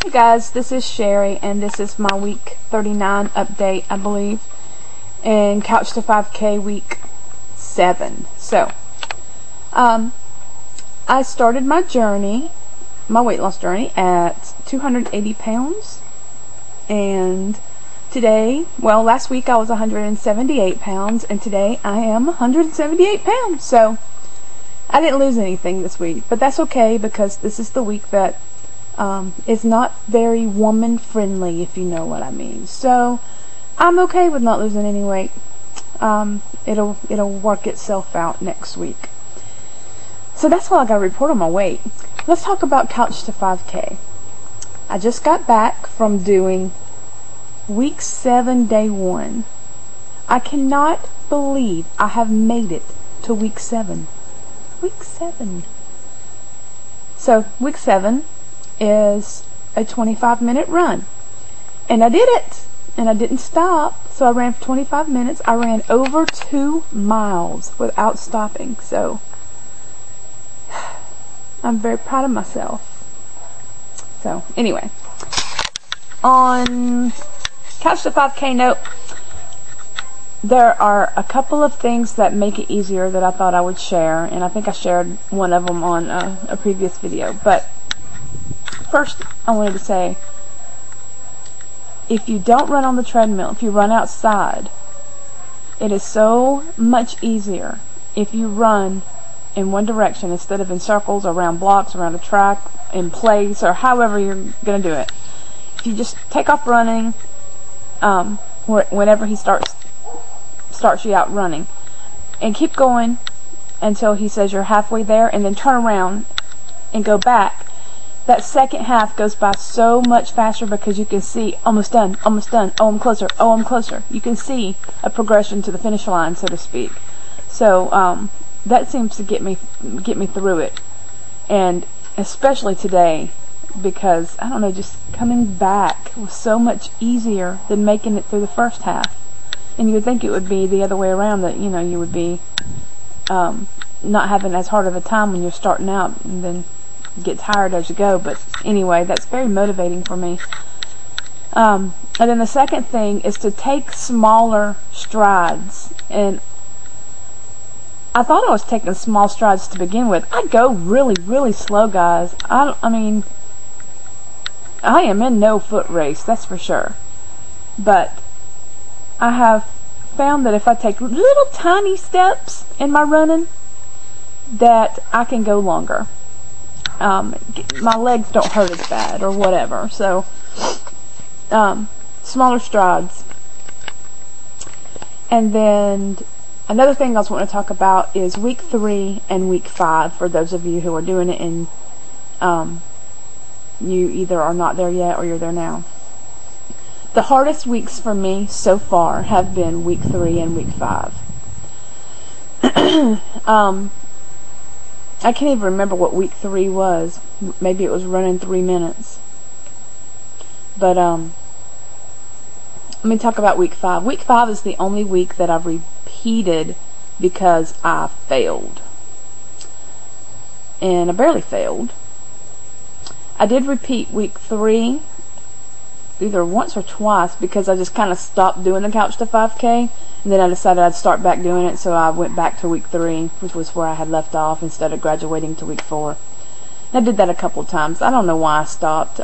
Hey guys, this is Sherry, and this is my week 39 update, I believe, and Couch to 5K week 7. So, I started my journey, my weight loss journey, at 280 pounds, and today, well, last week I was 178 pounds, and today I am 178 pounds, so I didn't lose anything this week, but that's okay, because this is the week that is not very woman friendly, if you know what I mean. So I'm okay with not losing any weight. It'll work itself out next week. So that's all I got to report on my weight. Let's talk about Couch to 5K. I just got back from doing week 7, day 1. I cannot believe I have made it to week 7. Week 7. So week 7 is a 25-minute run, and I did it, and I didn't stop. So I ran for 25 minutes. I ran over 2 miles without stopping, so I'm very proud of myself. So anyway, on Couch to 5K note, there are a couple of things that make it easier that I thought I would share, and I think I shared one of them on a previous video. But first, I wanted to say, if you don't run on the treadmill, if you run outside, it is so much easier if you run in one direction instead of in circles, around blocks, around a track, in place, or however you're going to do it. If you just take off running, whenever he starts you out running, and keep going until he says you're halfway there, and then turn around and go back, that second half goes by so much faster, because you can see almost done, oh I'm closer, oh I'm closer. You can see a progression to the finish line, so to speak. So that seems to get me through it, and especially today, because I don't know, just coming back was so much easier than making it through the first half. And you would think it would be the other way around, that you would be not having as hard of a time when you're starting out, and then get tired as you go. But anyway, that's very motivating for me. And then the second thing is to take smaller strides. And I thought I was taking small strides to begin with. I go really, really slow, guys. I mean, I am in no foot race, that's for sure. But I have found that if I take little tiny steps in my running, that I can go longer. My legs don't hurt as bad or whatever. So smaller strides. And then another thing I was wanting to talk about is week 3 and week 5, for those of you who are doing it and you either are not there yet or you're there now. The hardest weeks for me so far have been week 3 and week 5. I can't even remember what week 3 was. Maybe it was running 3 minutes. But let me talk about week 5. Week 5 is the only week that I've repeated because I failed. And I barely failed. I did repeat week 3 either once or twice, because I just kind of stopped doing the Couch to 5K, and then I decided I'd start back doing it, so I went back to week 3, which was where I had left off, instead of graduating to week 4. And I did that a couple of times. I don't know why I stopped.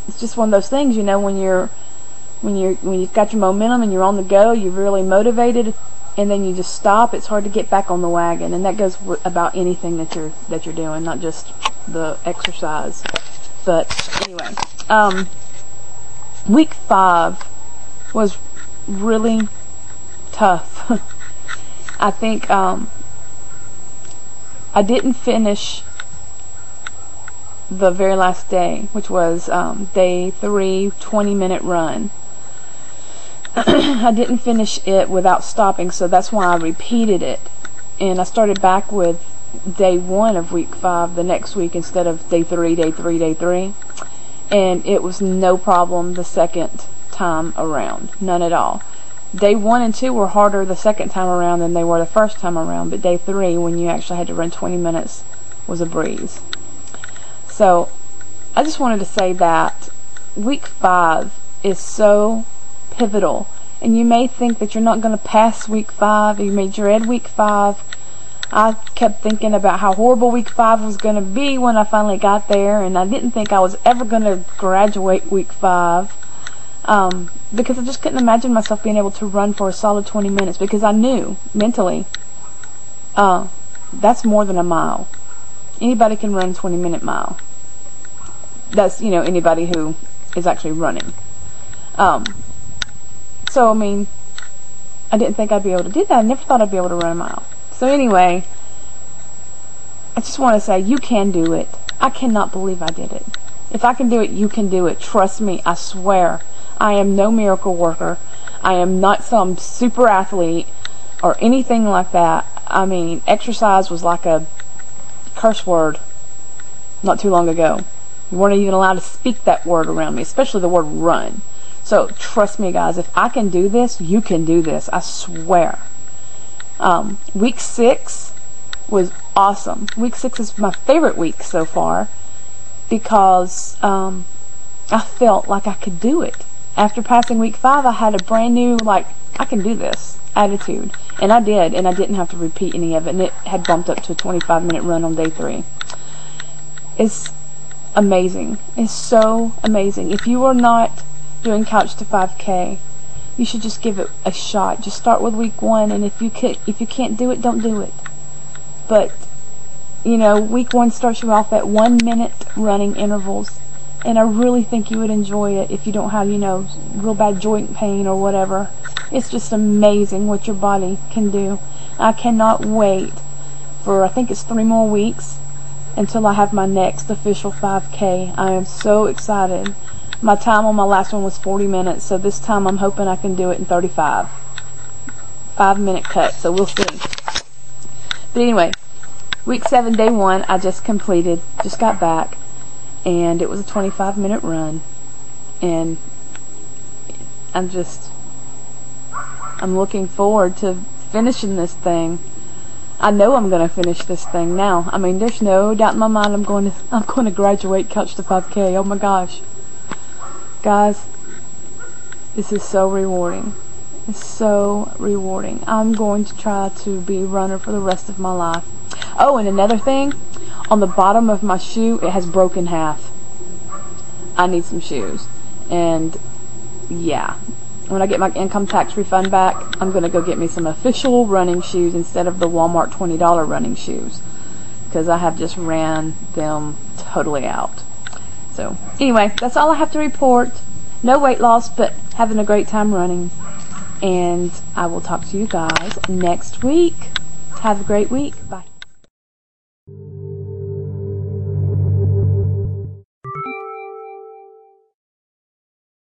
It's just one of those things, when you've got your momentum and you're on the go, you're really motivated, and then you just stop. It's hard to get back on the wagon, and that goes about anything that you're doing, not just the exercise. But anyway, week 5 was really tough. I think I didn't finish the very last day, which was day 3, 20-minute run. I didn't finish it without stopping, so that's why I repeated it. And I started back with day 1 of week 5 the next week instead of day 3, day 3, day 3. And it was no problem the second time around. None at all. Day 1 and 2 were harder the second time around than they were the first time around, but day 3, when you actually had to run 20 minutes, was a breeze. So I just wanted to say that week 5 is so pivotal, and you may think that you're not going to pass week 5, you may dread week 5. I kept thinking about how horrible week 5 was going to be when I finally got there, and I didn't think I was ever going to graduate week 5, because I just couldn't imagine myself being able to run for a solid 20 minutes, because I knew mentally that's more than a mile. Anybody can run a 20-minute mile. That's, you know, anybody who is actually running. So, I mean, I didn't think I'd be able to do that. I never thought I'd be able to run a mile. So anyway, I just want to say, you can do it. I cannot believe I did it. If I can do it, you can do it. Trust me, I swear. I am no miracle worker. I am not some super athlete or anything like that. I mean, exercise was like a curse word not too long ago. You weren't even allowed to speak that word around me, especially the word run. So trust me, guys, if I can do this, you can do this. I swear. Week 6 was awesome. Week 6 is my favorite week so far because I felt like I could do it. After passing week 5, I had a brand new, like, I can do this attitude. And I did, and I didn't have to repeat any of it, and it had bumped up to a 25-minute run on day 3. It's amazing. It's so amazing. If you are not doing Couch to 5K, you should just give it a shot. Just start with week 1, and if you can't do it, don't do it. But, you know, week 1 starts you off at 1-minute running intervals, and I really think you would enjoy it if you don't have, you know, real bad joint pain or whatever. It's just amazing what your body can do. I cannot wait for, I think it's 3 more weeks until I have my next official 5K. I am so excited. My time on my last one was 40 minutes, so this time I'm hoping I can do it in 35. 5-minute cut, so we'll see. But anyway, week 7, day 1, I just completed, just got back, and it was a 25-minute run, and I'm looking forward to finishing this thing. I know I'm going to finish this thing now. I mean, there's no doubt in my mind I'm going to graduate Couch to 5K. Oh my gosh. Guys, this is so rewarding. It's so rewarding. I'm going to try to be a runner for the rest of my life. Oh, and another thing, on the bottom of my shoe, it has broken half. I need some shoes. And yeah, when I get my income tax refund back, I'm going to go get me some official running shoes instead of the Walmart $20 running shoes, because I have just ran them totally out. So anyway, that's all I have to report. No weight loss, but having a great time running. And I will talk to you guys next week. Have a great week. Bye.